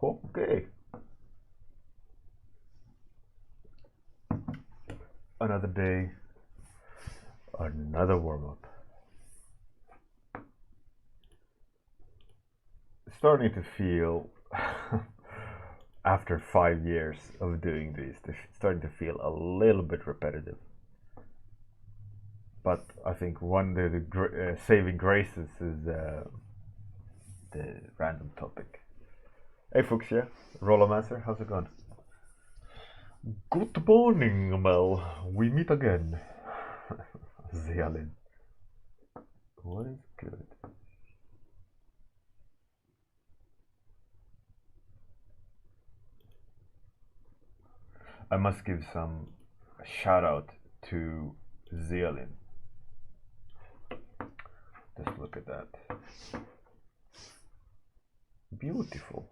Okay. Another day, another warm-up. Starting to feel, after 5 years of doing this, starting to feel a little bit repetitive. But I think one of the saving graces is the random topic. Hey Fuchsia, Rollermaster, how's it going? Good morning, Mel. We meet again. Zealin. What is good? I must give some shout out to Zealin. Just look at that. Beautiful.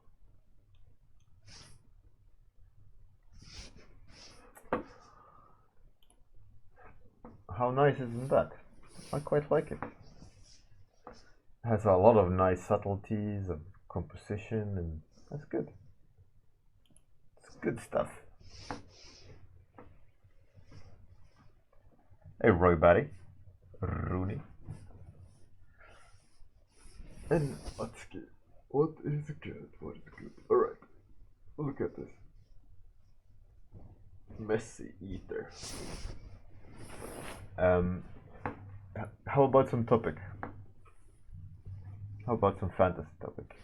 How nice isn't that? I quite like it. It has a lot of nice subtleties of composition, and that's good. It's good stuff. Hey Roy Batty, Rooney. And what's good? What is good? What is good? Alright, look at this. Messy eater. How about some topic? How about some fantasy topic?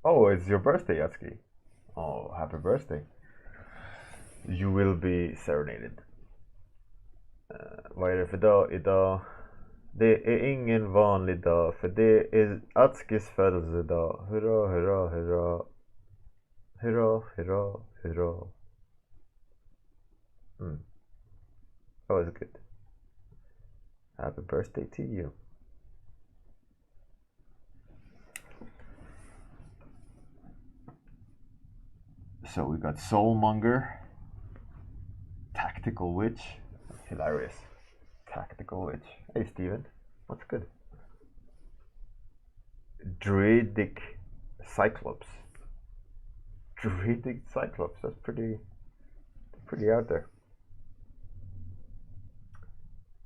Oh, it's your birthday, Yatsuki. Oh, happy birthday. You will be serenaded. Vad är det för dag idag? Det är ingen vanlig dag, för det är Atskis födelsedag. Hurra, hurra, hurra. Hurra, hurra, hurra. That was good. Happy birthday to you. So we got Soulmonger, Tactical Witch. That's hilarious. Tactical Witch. Hey Steven, what's good? Druidic Cyclops. Druidic Cyclops, that's pretty out there.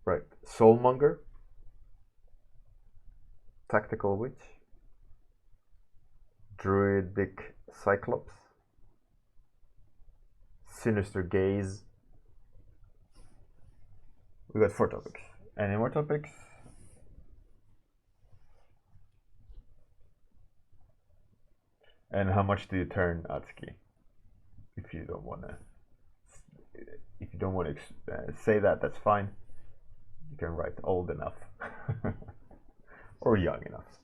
Right, Soulmonger, Tactical Witch, Druidic Cyclops, Sinister Gaze. We got 4 topics. Any more topics? And how much do you turn, Atsuki? If you don't wanna say that, that's fine. You can write old enough or young enough.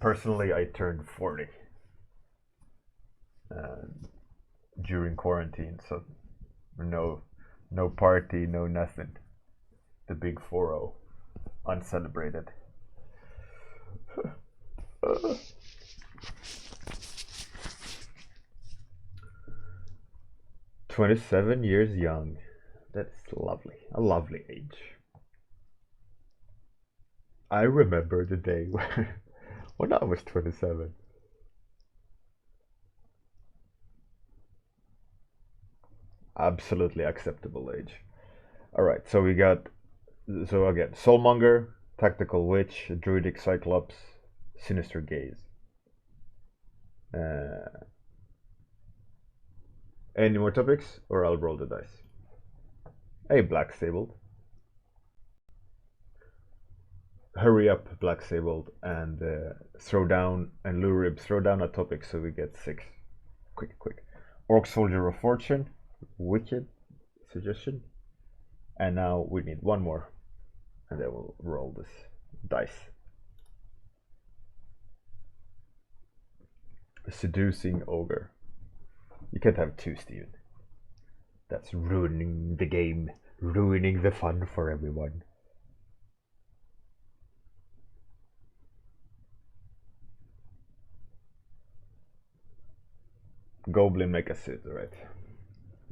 Personally, I turned 40 during quarantine, so no party, no nothing. The big 4-0, uncelebrated. 27 years young. That's lovely. A lovely age. I remember the day when I was 27. Absolutely acceptable age. Alright, so we got, so again, Soulmonger, Tactical Witch, Druidic Cyclops, Sinister Gaze. Any more topics, or I'll roll the dice? Hey, Black Sabled. Hurry up, Black Sabled, and throw down, and Lurib, throw down a topic so we get 6. Quick. Orc Soldier of Fortune, wicked suggestion. And now we need one more, and then we'll roll this dice. Seducing Ogre. You can't have 2, Steven. That's ruining the game, ruining the fun for everyone. Goblin Mecha Suit, right?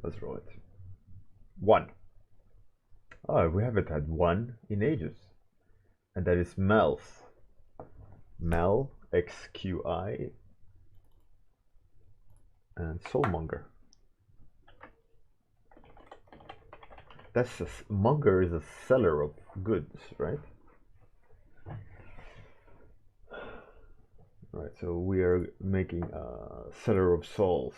Let's roll it. 1. Oh, we haven't had 1 in ages. And that is Mel's. Mel, XQI, and Soulmonger. That's Monger is a seller of goods, right? Right, so we are making a seller of souls.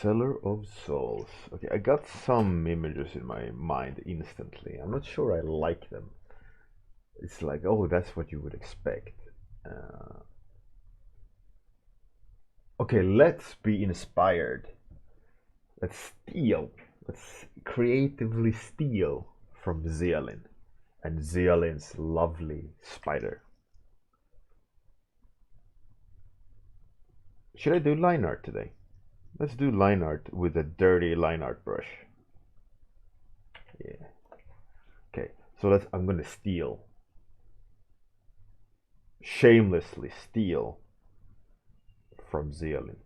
Seller of souls. Okay, I got some images in my mind instantly. I'm not sure I like them. It's like, oh, that's what you would expect. Okay, let's be inspired. Let's steal. Let's creatively steal from Zeolin and Zeolin's lovely spider. Should I do line art today? Let's do line art with a dirty line art brush. Yeah. Okay, so I'm gonna steal. Shamelessly steal from Zeolin.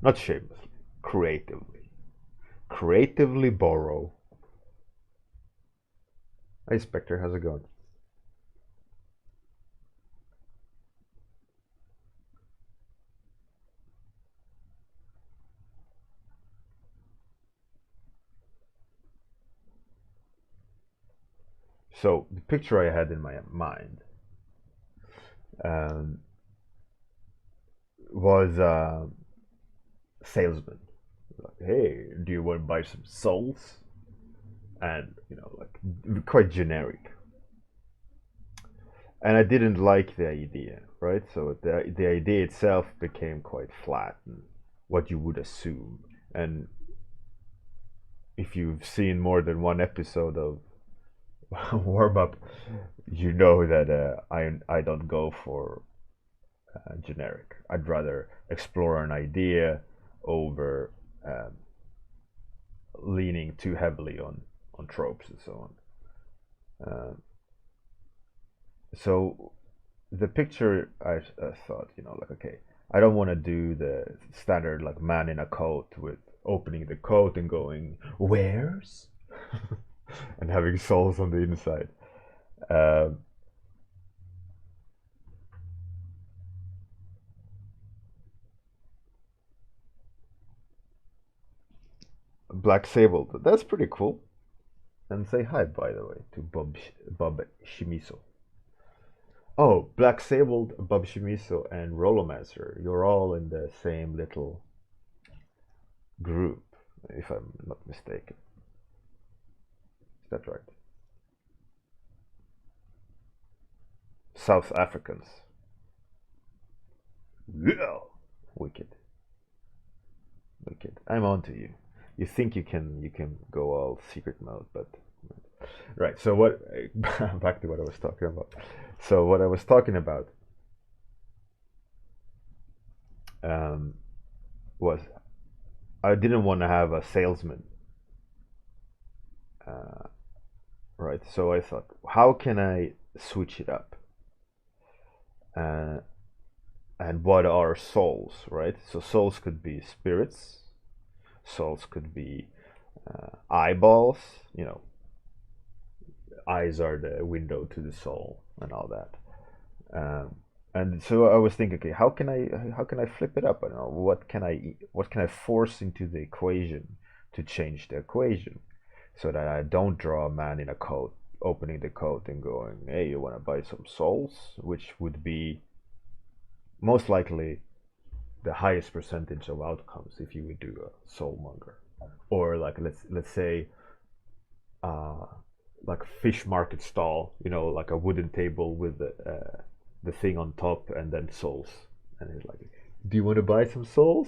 Not shamelessly, creatively. Creatively borrow. Hey Spectre, how's it going? So the picture I had in my mind was a salesman. Like, hey, do you want to buy some souls? And like quite generic. And I didn't like the idea, right? So the idea itself became quite flat and what you would assume. And if you've seen more than one episode of Warmup, you know that I don't go for generic. I'd rather explore an idea over leaning too heavily on tropes and so on. So the picture I thought, like, okay, I don't want to do the standard like man in a coat with opening the coat and going wares and having souls on the inside. Black Sable, that's pretty cool. And say hi, by the way, to Bob Shimiso. Oh, Black Sable, Bob Shimiso, and Rollomancer. You're all in the same little group, if I'm not mistaken. Is that right? South Africans. Yeah. Wicked. Wicked. I'm on to you. You think you can go all secret mode, but right. So what? Back to what I was talking about. So what I was talking about was I didn't want to have a salesman, right? So I thought, how can I switch it up? And what are souls, right? So souls could be spirits, souls could be eyeballs, eyes are the window to the soul and all that. And so I was thinking, okay, how can I flip it up? I don't know, what can I force into the equation to change the equation so that I don't draw a man in a coat opening the coat and going, hey, you want to buy some souls, which would be most likely the highest percentage of outcomes if you would do a soulmonger, or like let's say like fish market stall, like a wooden table with the thing on top and then souls, and it's like, do you want to buy some souls?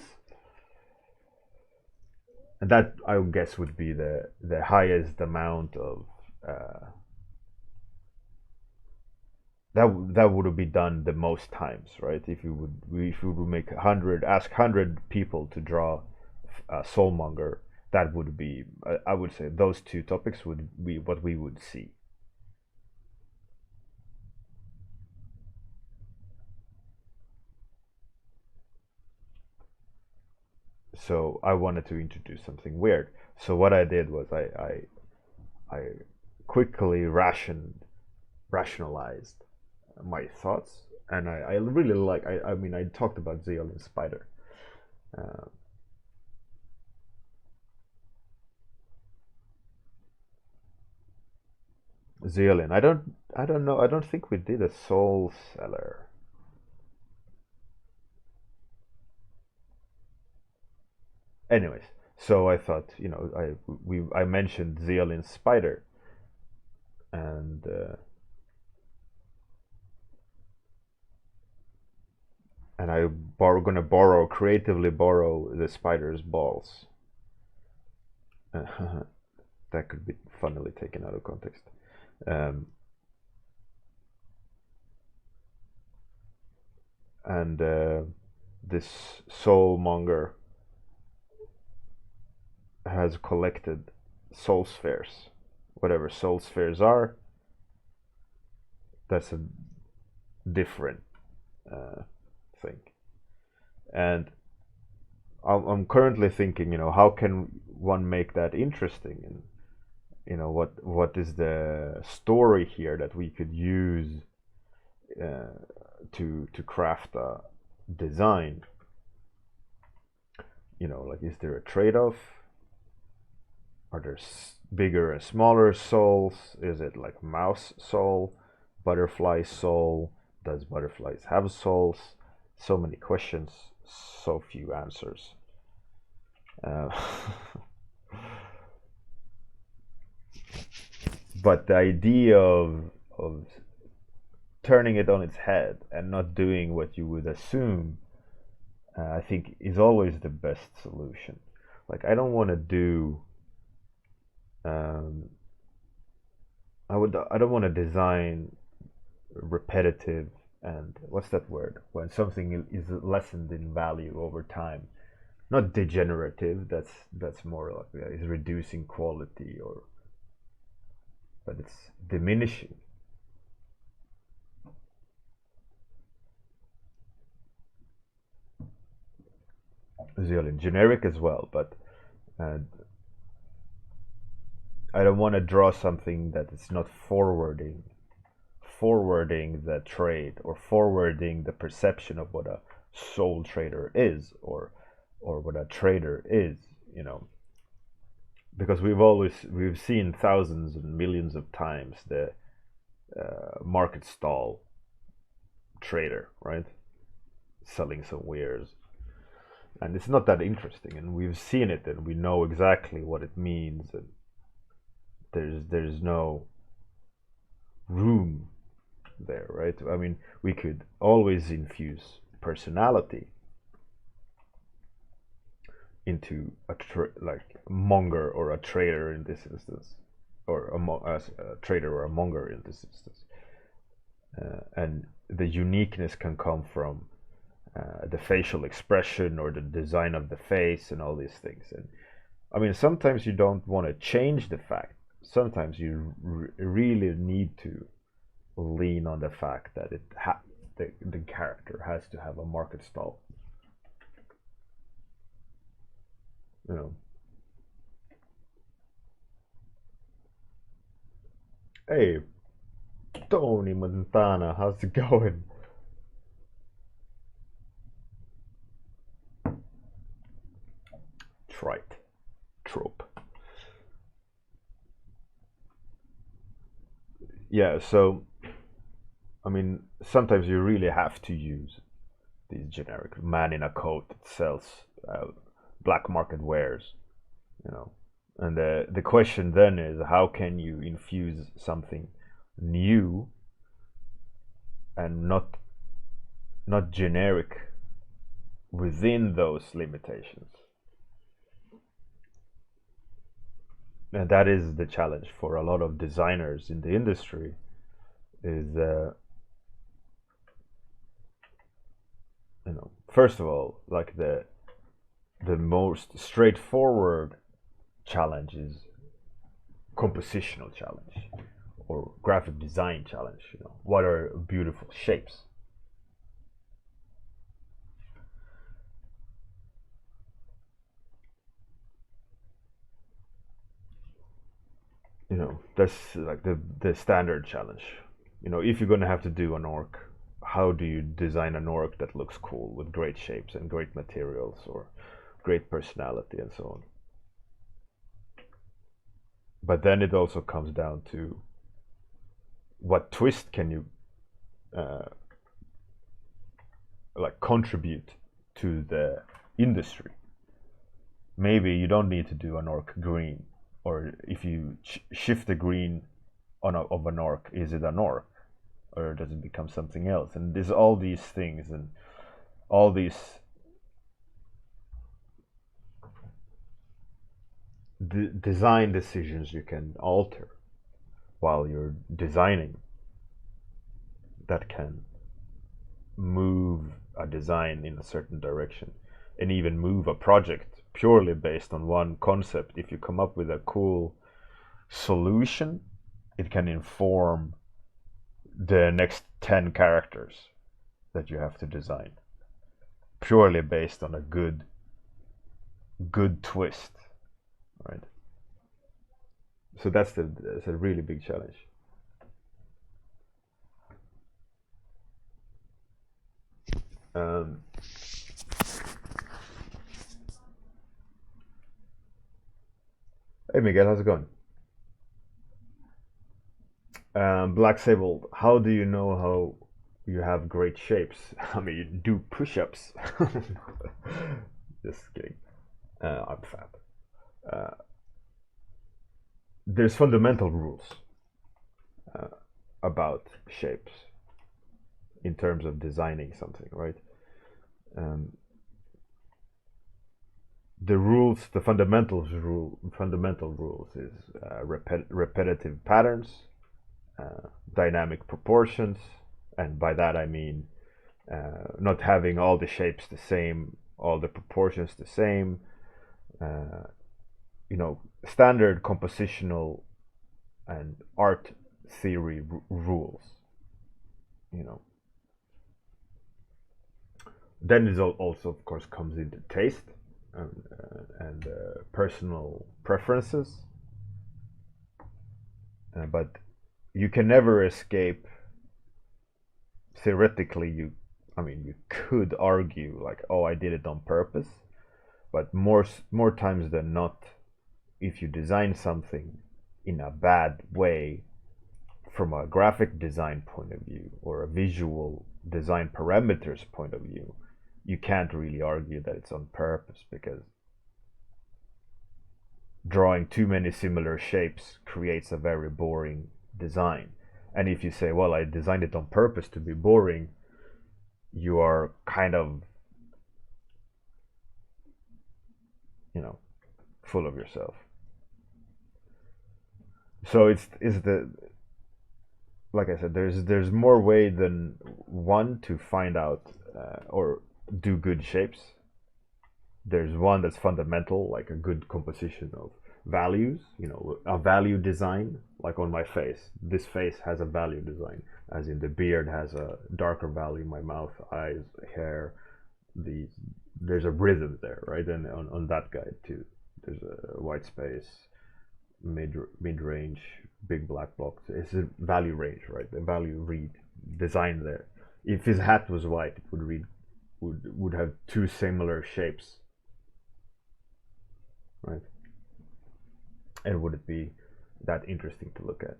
And that I would guess would be the highest amount of that would be done the most times, right? If you would make 100, ask 100 people to draw a soulmonger, that would be, I would say, those two topics would be what we would see. So I wanted to introduce something weird. So what I did was I quickly rationalized my thoughts, and I really like. I mean, I talked about Zeolin Spider. Uh, Zeolin. I don't know. I don't think we did a Soul Seller. Anyways, so I thought, you know, I mentioned Zeolin Spider, and gonna creatively borrow the spider's balls. That could be funnily taken out of context. Um, and this soulmonger has collected soul spheres. Whatever soul spheres are, that's a different thing. And I'm currently thinking, you know, how can one make that interesting, and you know, what is the story here that we could use to craft a design? You know, like, is there a trade-off? Are there bigger and smaller souls? Is it like mouse soul, butterfly soul? Does butterflies have souls? So many questions, so few answers. Uh, but the idea of turning it on its head and not doing what you would assume, I think, is always the best solution. Like, I don't want to do. I don't want to design repetitive, and what's that word, when something is lessened in value over time. Not degenerative. That's more like, yeah, is reducing quality, or but it's diminishing. Zeolin generic as well, but uh, I don't want to draw something that is not forwarding the trade, or forwarding the perception of what a soul trader is, or what a trader is, you know. Because we've seen thousands and millions of times the market stall trader, right, selling some wares, and it's not that interesting, and we've seen it, and we know exactly what it means, and there's no room there, right? I mean, we could always infuse personality into a like monger or a trader in this instance, or a trader or a monger in this instance, and the uniqueness can come from the facial expression or the design of the face and all these things. And I mean, sometimes you don't want to change the fact. Sometimes you really need to lean on the fact that the character has to have a market stall. You know. Hey, Tony Montana, how's it going? Trite. Trope. Yeah, so I mean, sometimes you really have to use these generic man in a coat that sells black market wares, you know. And the question then is, how can you infuse something new and not generic within those limitations? And that is the challenge for a lot of designers in the industry. Is you know, first of all, like the most straightforward challenge is compositional challenge, or graphic design challenge. You know, what are beautiful shapes? you know, that's like the standard challenge. You know, if you're gonna have to do an orc, how do you design an orc that looks cool with great shapes and great materials or great personality and so on? But then it also comes down to what twist can you uh, like contribute to the industry. Maybe you don't need to do an orc green, or if you shift the green of an orc, is it an orc, or does it become something else? And there's all these things and all these design decisions you can alter while you're designing that can move a design in a certain direction and even move a project purely based on one concept. If you come up with a cool solution, it can inform the next 10 characters that you have to design purely based on a good twist, right? So that's a really big challenge. Hey Miguel, how's it going? Black Sable, how do you know how you have great shapes? I mean, you do push-ups. Just kidding. I'm fat. There's fundamental rules about shapes in terms of designing something, right? The fundamental rules is repetitive patterns, dynamic proportions, and by that I mean not having all the shapes the same, all the proportions the same. You know, standard compositional and art theory rules. You know, then it also, of course, comes into taste and personal preferences. But you can never escape. Theoretically, you could argue like, oh, I did it on purpose, but more times than not, if you design something in a bad way from a graphic design point of view or a visual design parameters point of view, you can't really argue that it's on purpose, because drawing too many similar shapes creates a very boring design. And if you say, well, I designed it on purpose to be boring, you are kind of, you know, full of yourself. So it's the, like I said, there's more way than one to find out or do good shapes. There's one that's fundamental, like a good composition of values, you know, a value design, like on my face. This face has a value design, as in the beard has a darker value, my mouth, eyes, hair, there's a rhythm there, right? And on that guy too, there's a white space, mid-range, big black box. It's a value range, right? The value read design there. If his hat was white, it would have two similar shapes, right? And would it be that interesting to look at?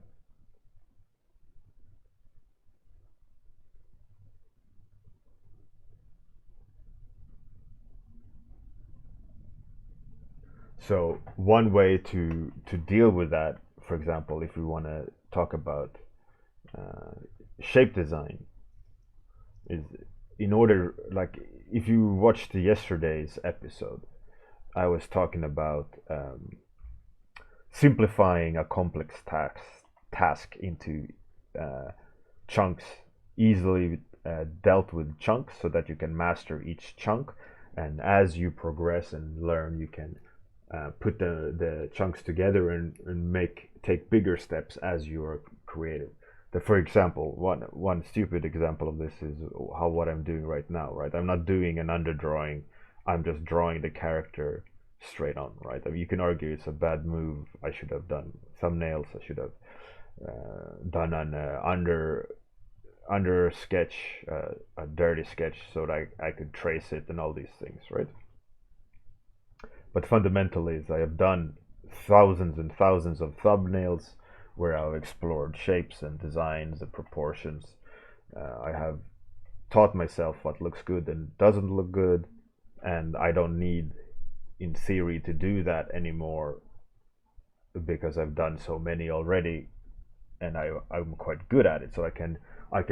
So one way to deal with that, for example, if we want to talk about shape design, is in order, like if you watched yesterday's episode, I was talking about simplifying a complex task into chunks, easily dealt with chunks, so that you can master each chunk, and as you progress and learn, you can put the chunks together and take bigger steps as you are creative. For example, one stupid example of this is what I'm doing right now, right? I'm not doing an underdrawing, I'm just drawing the character straight on, right? I mean, you can argue it's a bad move. I should have done thumbnails. I should have done an under sketch, a dirty sketch, so that I could trace it and all these things, right? But fundamentally, is I have done thousands and thousands of thumbnails where I've explored shapes and designs and proportions. I have taught myself what looks good and doesn't look good, and I don't need, in theory, to do that anymore because I've done so many already, and I'm quite good at it. So I can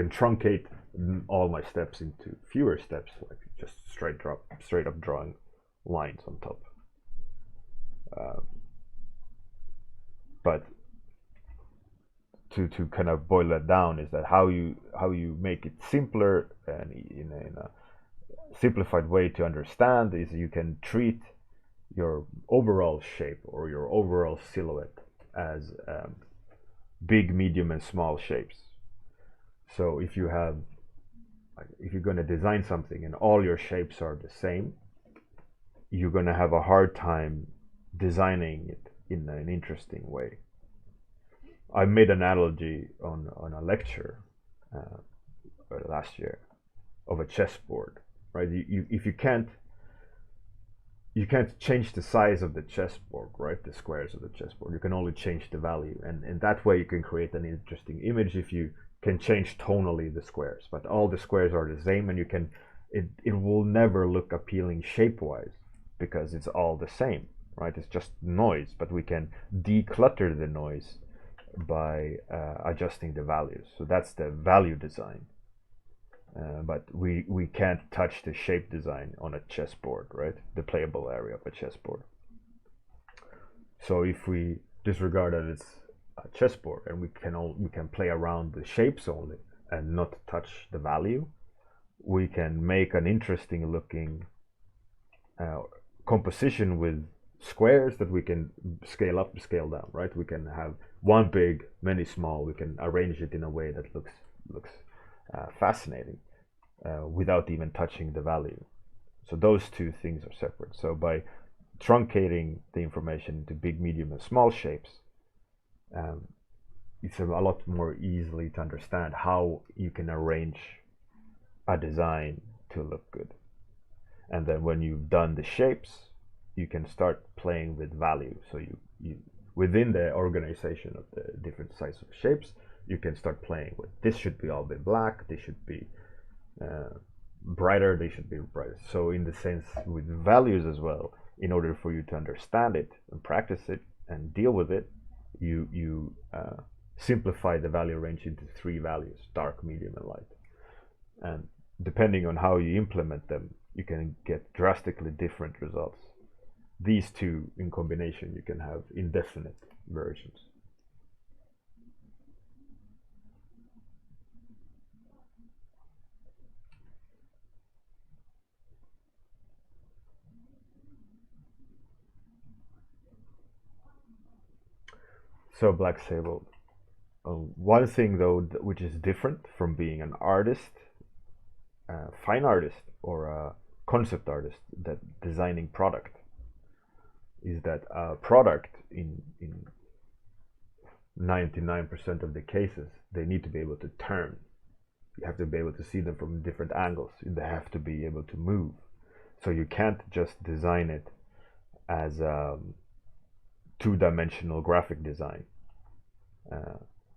truncate all my steps into fewer steps, like just straight up drawing lines on top. But to kind of boil that down is that how you make it simpler and in a simplified way to understand is you can treat your overall shape or your overall silhouette as big, medium, and small shapes. So if you're going to design something and all your shapes are the same, you're going to have a hard time designing it in an interesting way. I made an analogy on a lecture last year of a chessboard, right? If you can't change the size of the chessboard, right? The squares of the chessboard. You can only change the value, and that way you can create an interesting image if you can change tonally the squares. But all the squares are the same, and it will never look appealing shape-wise because it's all the same, right? It's just noise, but we can declutter the noise by adjusting the values. So that's the value design. But we can't touch the shape design on a chessboard, right? The playable area of a chessboard. So if we disregard that it's a chessboard and we can play around the shapes only and not touch the value, we can make an interesting looking composition with squares that we can scale up, scale down, right? We can have one big, many small. We can arrange it in a way that looks fascinating without even touching the value. So those two things are separate. So by truncating the information into big, medium, and small shapes, it's a lot more easily to understand how you can arrange a design to look good. And then when you've done the shapes, you can start playing with value. So you within the organization of the different sizes of shapes, you can start playing with this should be all be black, they should be brighter, they should be brighter. So in the sense with values as well, in order for you to understand it and practice it and deal with it, you simplify the value range into 3 values: dark, medium, and light. And depending on how you implement them, you can get drastically different results. These two in combination, you can have indefinite versions. So Black Sable. One thing though, which is different from being an artist, fine artist, or a concept artist that designing product, is that a product in 99% of the cases, they need to be able to turn. You have to be able to see them from different angles. They have to be able to move. So you can't just design it as a two-dimensional graphic design.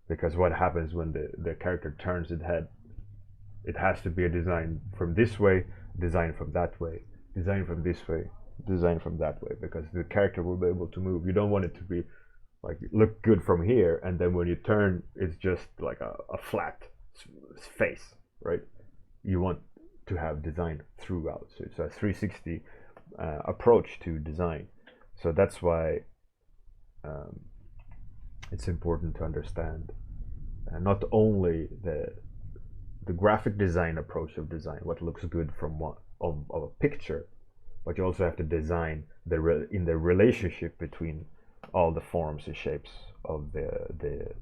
Because what happens when the character turns its head, it has to be a design from this way, design from that way, design from this way, design from that way, because the character will be able to move. You don't want it to be like look good from here, and then when you turn, it's just like a flat face, right? You want to have design throughout. So it's a 360 approach to design. So that's why it's important to understand not only the graphic design approach of design, what looks good from of a picture, but you also have to design in the relationship between all the forms and shapes of the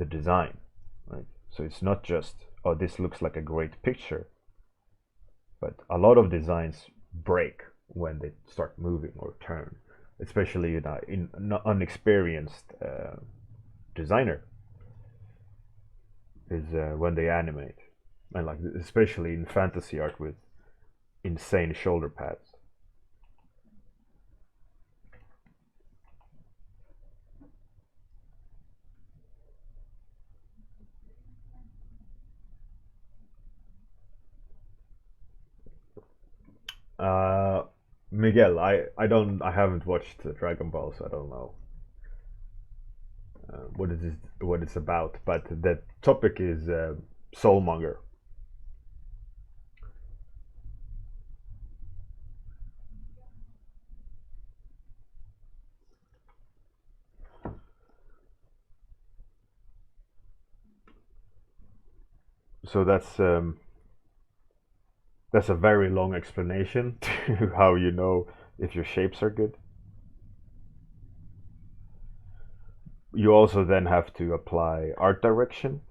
design, right? So it's not just, oh, this looks like a great picture, but a lot of designs break when they start moving or turn, especially in an unexperienced designer, is when they animate, and like especially in fantasy art with insane shoulder pads. Miguel, I haven't watched Dragon Ball, so I don't know what it's about. But the topic is soulmonger. So that's a very long explanation to how you know if your shapes are good. You also then have to apply art direction,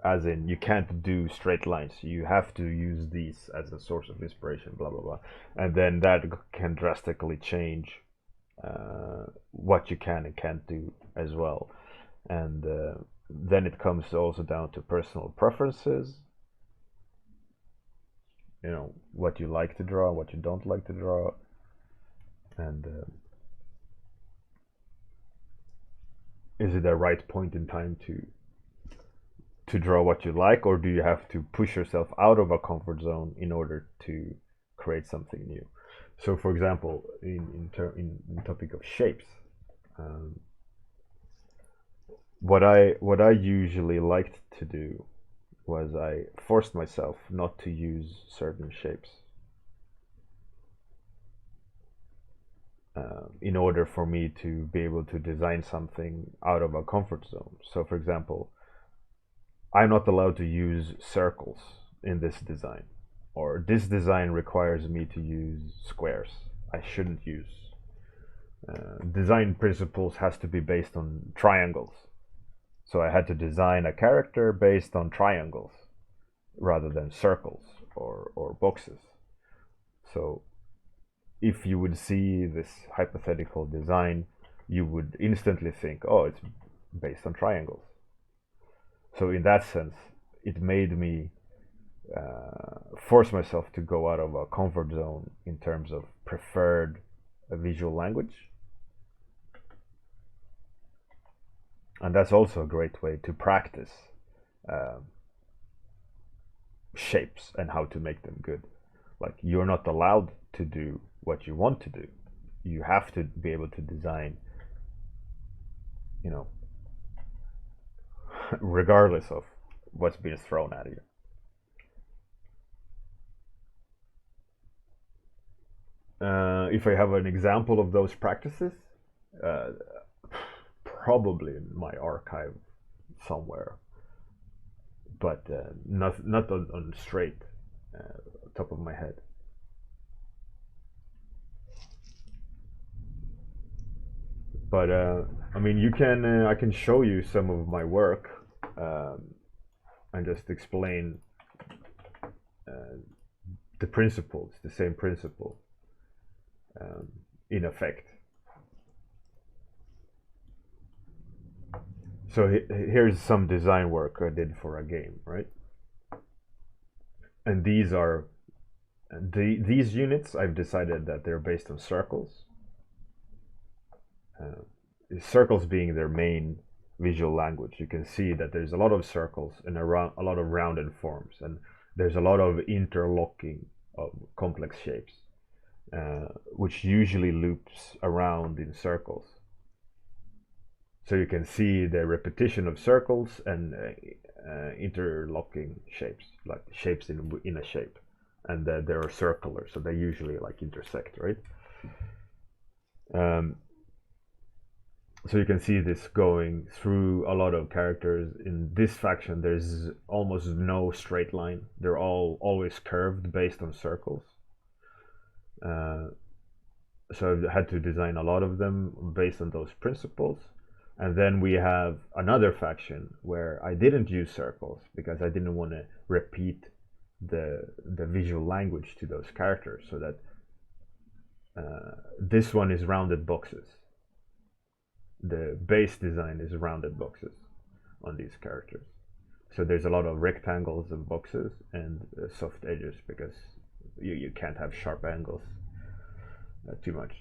as in you can't do straight lines. You have to use these as a source of inspiration, blah blah blah, and then that can drastically change what you can and can't do as well. And then it comes also down to personal preferences. You know what you like to draw, what you don't like to draw, and is it the right point in time to draw what you like, or do you have to push yourself out of a comfort zone in order to create something new? So, for example, in the topic of shapes, um, what I usually liked to do was I forced myself not to use certain shapes in order for me to be able to design something out of a comfort zone. So, for example, I'm not allowed to use circles in this design, or this design requires me to use squares. I shouldn't use. Design principles has to be based on triangles. So I had to design a character based on triangles rather than circles or boxes. So if you would see this hypothetical design, you would instantly think, oh, it's based on triangles. So in that sense, it made me force myself to go out of a comfort zone in terms of preferred visual language. And that's also a great way to practice shapes and how to make them good. Like, you're not allowed to do what you want to do. You have to be able to design, you know, regardless of what's being thrown at you. If I have an example of those practices, uh, probably in my archive somewhere, but not on straight top of my head. But I mean, you can I can show you some of my work and just explain uh, the principles, the same principle in effect. So here's some design work I did for a game, right? And these are these units. I've decided that they're based on circles. Circles being their main visual language. You can see that there's a lot of circles and a lot of rounded forms, and there's a lot of interlocking of complex shapes, which usually loops around in circles. So you can see the repetition of circles and interlocking shapes, like shapes in a shape, and they are circular, so they usually like intersect, right? So you can see this going through a lot of characters. In this faction, there's almost no straight line. They're all always curved based on circles. So I had to design a lot of them based on those principles. And then we have another faction where I didn't use circles because I didn't want to repeat the visual language to those characters, so that This one is rounded boxes. The base design is rounded boxes on these characters. So there's a lot of rectangles and boxes and soft edges because you can't have sharp angles too much.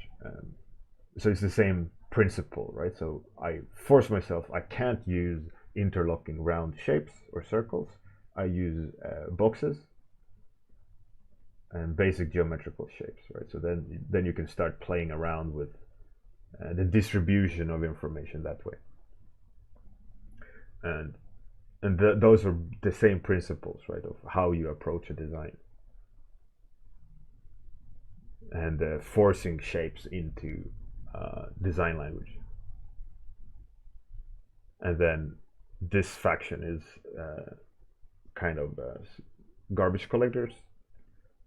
So it's the same principle, right? So I force myself, I can't use interlocking round shapes or circles. I use boxes and basic geometrical shapes, right? So then you can start playing around with the distribution of information that way. And those are the same principles, right, of how you approach a design. And forcing shapes into design language. And then this faction is kind of garbage collectors.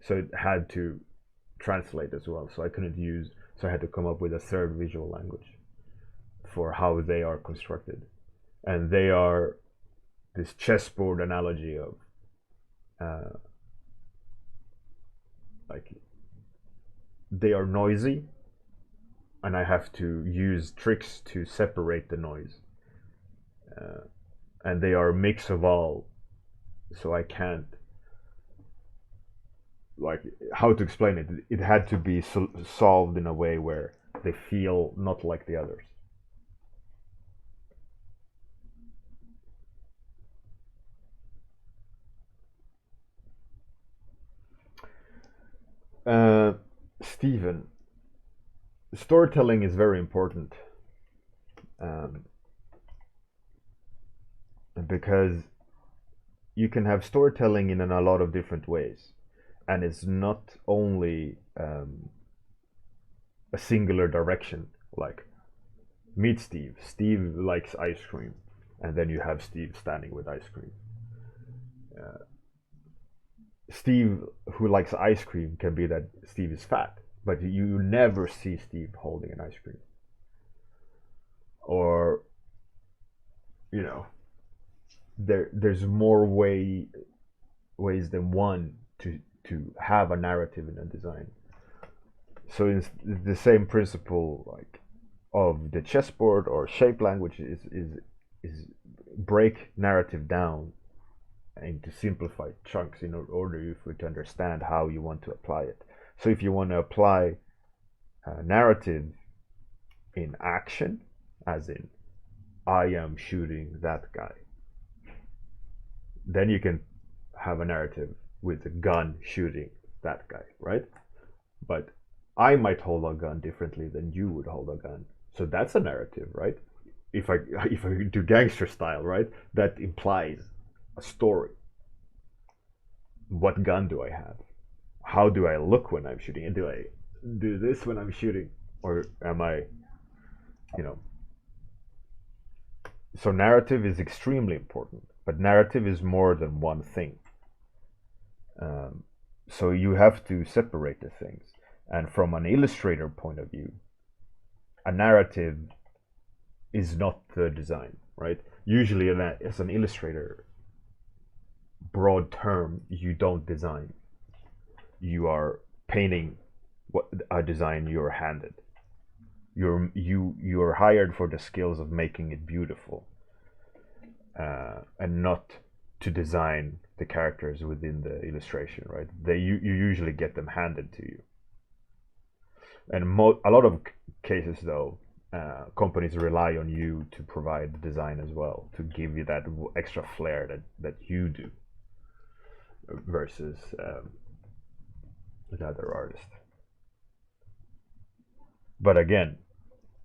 So it had to translate as well. So I had to come up with a third visual language for how they are constructed. And they are this chessboard analogy of like they are noisy and I have to use tricks to separate the noise. And they are a mix of all, so I can't, like, how to explain it? It had to be solved in a way where they feel not like the others. Stephen, storytelling is very important because you can have storytelling in a lot of different ways, and it's not only a singular direction. Like, meet Steve. Steve likes ice cream, and then you have Steve standing with ice cream. Steve who likes ice cream can be that Steve is fat, but you never see Steve holding an ice cream. Or, you know, there's more ways than one to have a narrative in a design. So it's the same principle, like, of the chessboard or shape language is break narrative down into simplified chunks in order for you to understand how you want to apply it. So if you want to apply narrative in action, as in I am shooting that guy, then you can have a narrative with a gun shooting that guy, right? But I might hold a gun differently than you would hold a gun, so that's a narrative, right? If I do gangster style, right, that implies a story. What gun do I have? How do I look when I'm shooting? And do I do this when I'm shooting, or am I, you know? So narrative is extremely important, but narrative is more than one thing. So you have to separate the things. And from an illustrator point of view, a narrative is not the design, right? Usually, as an illustrator, broad term, you don't design. You are painting what a design you're handed. You're hired for the skills of making it beautiful, and not to design the characters within the illustration, right? You usually get them handed to you. And a lot of cases, though, companies rely on you to provide the design as well, to give you that extra flair that you do versus the other artist. But again,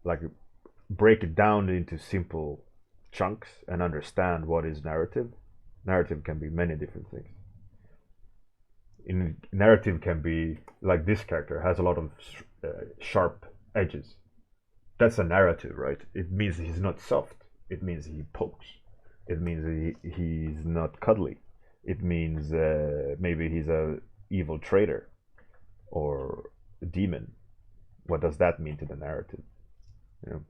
like, break it down into simple chunks and understand what is narrative. Narrative can be many different things. Narrative can be like, this character has a lot of sharp edges. That's a narrative, right? It means he's not soft. It means he pokes. It means he's not cuddly. It means maybe he's a evil traitor or a demon. What does that mean to the narrative? You know?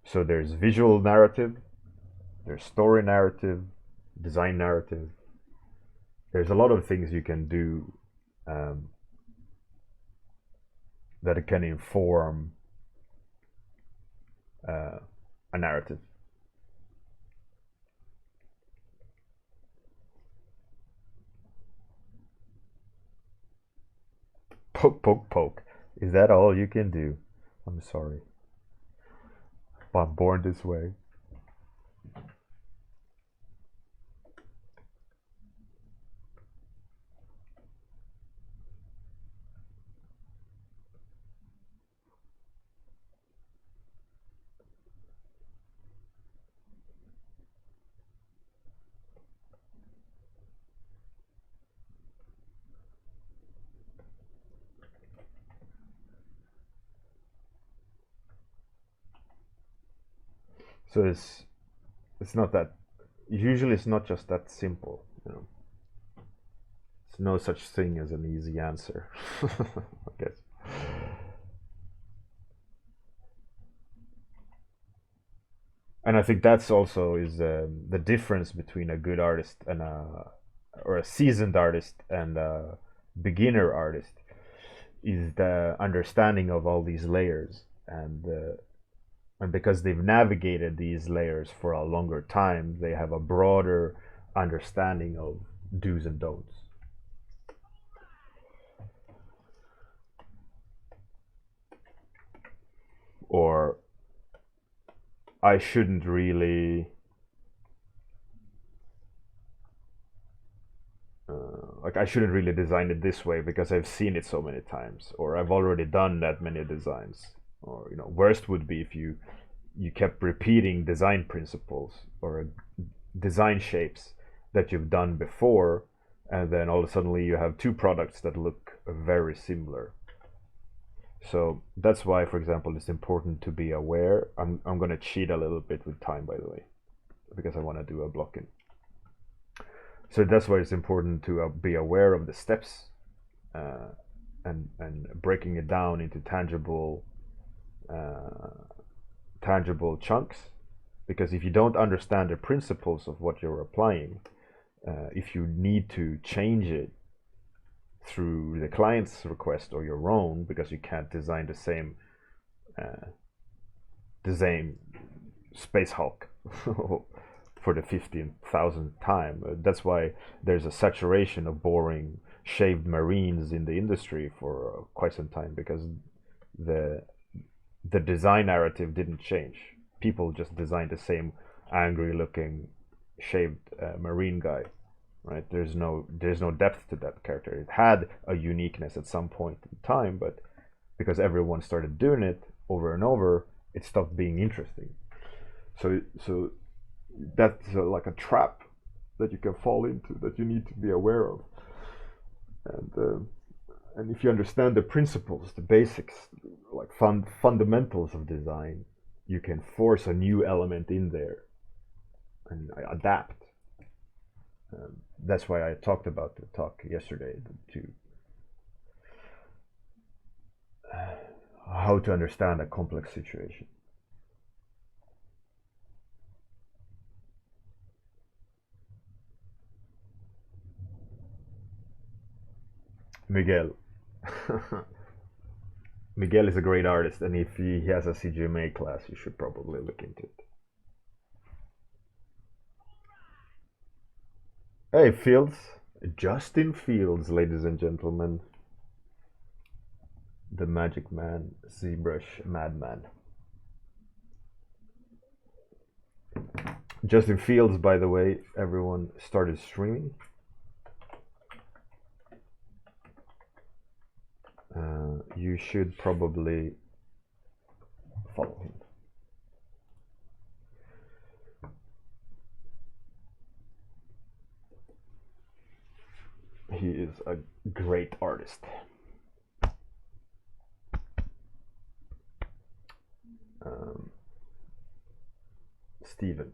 So there's visual narrative, there's story narrative, design narrative. There's a lot of things you can do that it can inform a narrative. Poke, poke, poke. Is that all you can do? I'm sorry. But I'm born this way. So it's not that. Usually, it's not just that simple. You know, there's no such thing as an easy answer. I guess. And I think that's also is the difference between a good artist and a seasoned artist and a beginner artist is the understanding of all these layers and because they've navigated these layers for a longer time, they have a broader understanding of do's and don'ts. Or I shouldn't really I shouldn't really design it this way because I've seen it so many times, or I've already done that many designs. Or worst would be if you kept repeating design principles or design shapes that you've done before, and then all of a sudden you have two products that look very similar. So that's why, for example, it's important to be aware. I'm going to cheat a little bit with time, by the way, because I want to do a blocking. So that's why it's important to be aware of the steps and breaking it down into tangible chunks. Because if you don't understand the principles of what you're applying, if you need to change it through the client's request or your own, because you can't design the same Space Hulk for the 15,000th time. That's why there's a saturation of boring shaved Marines in the industry for quite some time, because the design narrative didn't change. People just designed the same angry looking shaved Marine guy, right? There's no depth to that character. It had a uniqueness at some point in time, but because everyone started doing it over and over, it stopped being interesting. So that's like a trap that you can fall into, that you need to be aware of. And if you understand the principles, the basics, like fundamentals of design, you can force a new element in there and adapt. That's why I talked about the talk yesterday, to how to understand a complex situation. Miguel. Miguel is a great artist, and if he has a CGMA class, you should probably look into it. Hey, Fields. Justin Fields, ladies and gentlemen. The Magic Man, ZBrush Madman. Justin Fields, by the way, everyone started streaming. You should probably follow him. He is a great artist. Steven,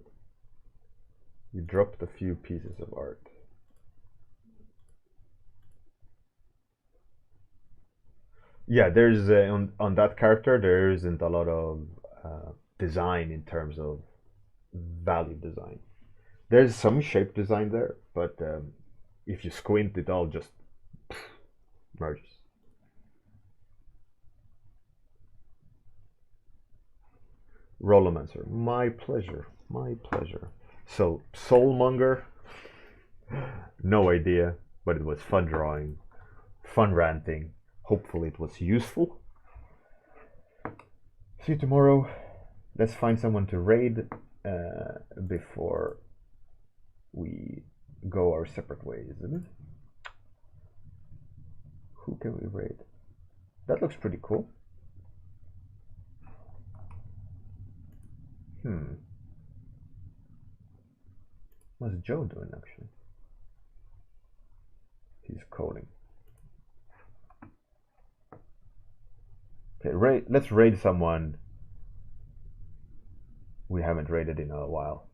you dropped a few pieces of art. Yeah, there's on that character there isn't a lot of design in terms of value design. There's some shape design there, but if you squint, it all just merges. Rollomancer, my pleasure, my pleasure. So, Soulmonger, no idea, but it was fun drawing, fun ranting. Hopefully it was useful. See you tomorrow. Let's find someone to raid before we go our separate ways, isn't it? Who can we raid? That looks pretty cool. What's Joe doing actually? He's coding. Okay, let's raid someone we haven't raided in a while.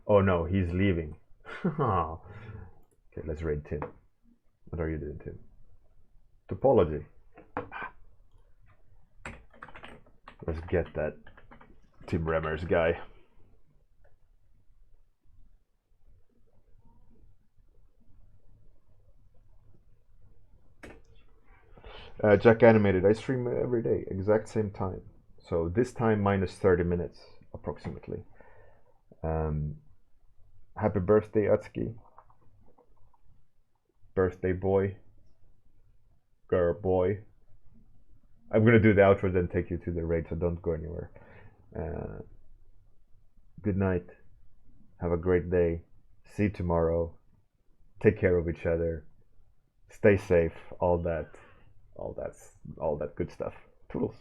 Oh no, he's leaving. Okay, let's raid Tim. What are you doing, Tim? Topology. Let's get that Tim Remmers guy. Jack Animated, I stream every day, exact same time. So this time minus 30 minutes, approximately. Happy birthday, Atsuki. Birthday boy. Girl boy. I'm gonna do the outro, then take you to the raid, so don't go anywhere. Good night. Have a great day. See you tomorrow. Take care of each other. Stay safe. All that good stuff. Toodles.